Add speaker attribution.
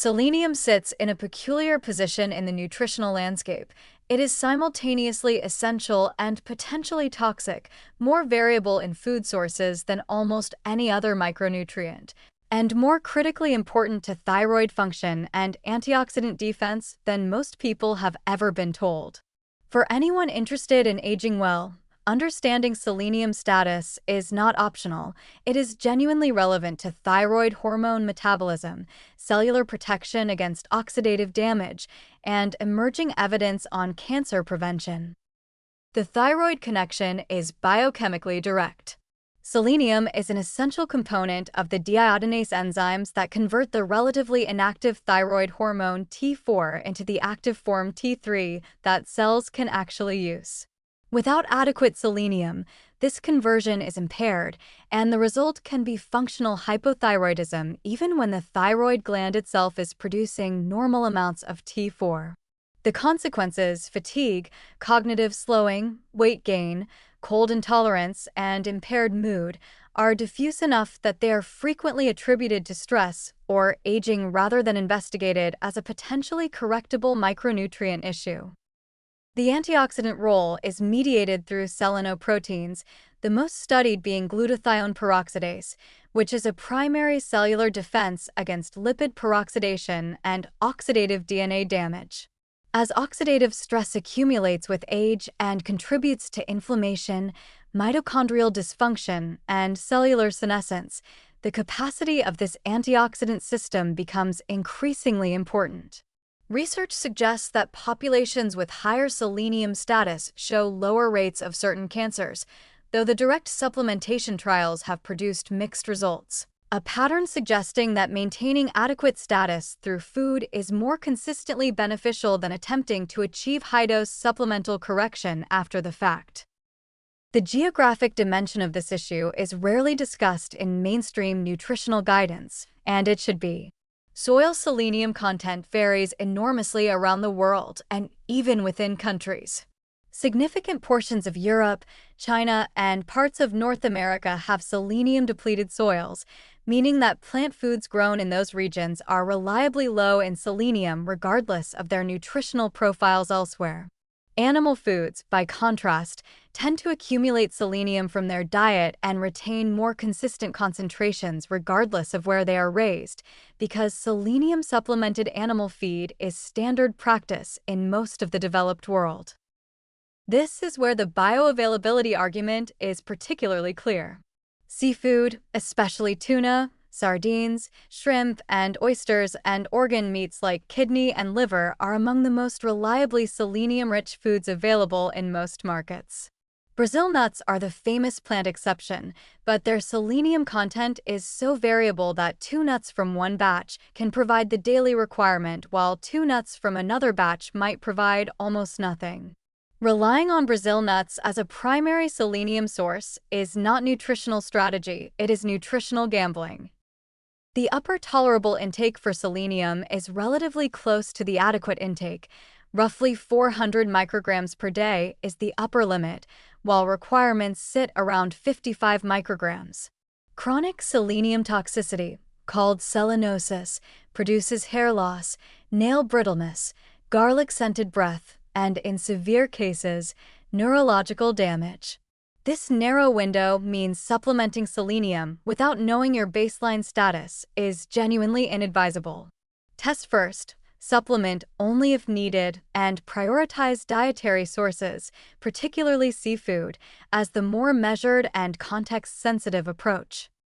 Speaker 1: Selenium sits in a peculiar position in the nutritional landscape. It is simultaneously essential and potentially toxic, more variable in food sources than almost any other micronutrient, and more critically important to thyroid function and antioxidant defense than most people have ever been told. For anyone interested in aging well, understanding selenium status is not optional. It is genuinely relevant to thyroid hormone metabolism, cellular protection against oxidative damage, and emerging evidence on cancer prevention. The thyroid connection is biochemically direct. Selenium is an essential component of the deiodinase enzymes that convert the relatively inactive thyroid hormone T4 into the active form T3 that cells can actually use. Without adequate selenium, this conversion is impaired, and the result can be functional hypothyroidism even when the thyroid gland itself is producing normal amounts of T4. The consequences, fatigue, cognitive slowing, weight gain, cold intolerance, and impaired mood, are diffuse enough that they are frequently attributed to stress or aging rather than investigated as a potentially correctable micronutrient issue. The antioxidant role is mediated through selenoproteins, the most studied being glutathione peroxidase, which is a primary cellular defense against lipid peroxidation and oxidative DNA damage. As oxidative stress accumulates with age and contributes to inflammation, mitochondrial dysfunction, and cellular senescence, the capacity of this antioxidant system becomes increasingly important. Research suggests that populations with higher selenium status show lower rates of certain cancers, though the direct supplementation trials have produced mixed results. A pattern suggesting that maintaining adequate status through food is more consistently beneficial than attempting to achieve high-dose supplemental correction after the fact. The geographic dimension of this issue is rarely discussed in mainstream nutritional guidance, and it should be. Soil selenium content varies enormously around the world and even within countries. Significant portions of Europe, China, and parts of North America have selenium-depleted soils, meaning that plant foods grown in those regions are reliably low in selenium regardless of their nutritional profiles elsewhere. Animal foods, by contrast, tend to accumulate selenium from their diet and retain more consistent concentrations regardless of where they are raised, because selenium-supplemented animal feed is standard practice in most of the developed world. This is where the bioavailability argument is particularly clear. Seafood, especially tuna, sardines, shrimp, and oysters, and organ meats like kidney and liver are among the most reliably selenium-rich foods available in most markets. Brazil nuts are the famous plant exception, but their selenium content is so variable that 2 nuts from one batch can provide the daily requirement, while 2 nuts from another batch might provide almost nothing. Relying on Brazil nuts as a primary selenium source is not nutritional strategy, it is nutritional gambling. The upper tolerable intake for selenium is relatively close to the adequate intake. Roughly 400 micrograms per day is the upper limit, while requirements sit around 55 micrograms. Chronic selenium toxicity, called selenosis, produces hair loss, nail brittleness, garlic-scented breath, and in severe cases, neurological damage. This narrow window means supplementing selenium without knowing your baseline status is genuinely inadvisable. Test first, supplement only if needed, and prioritize dietary sources, particularly seafood, as the more measured and context-sensitive approach.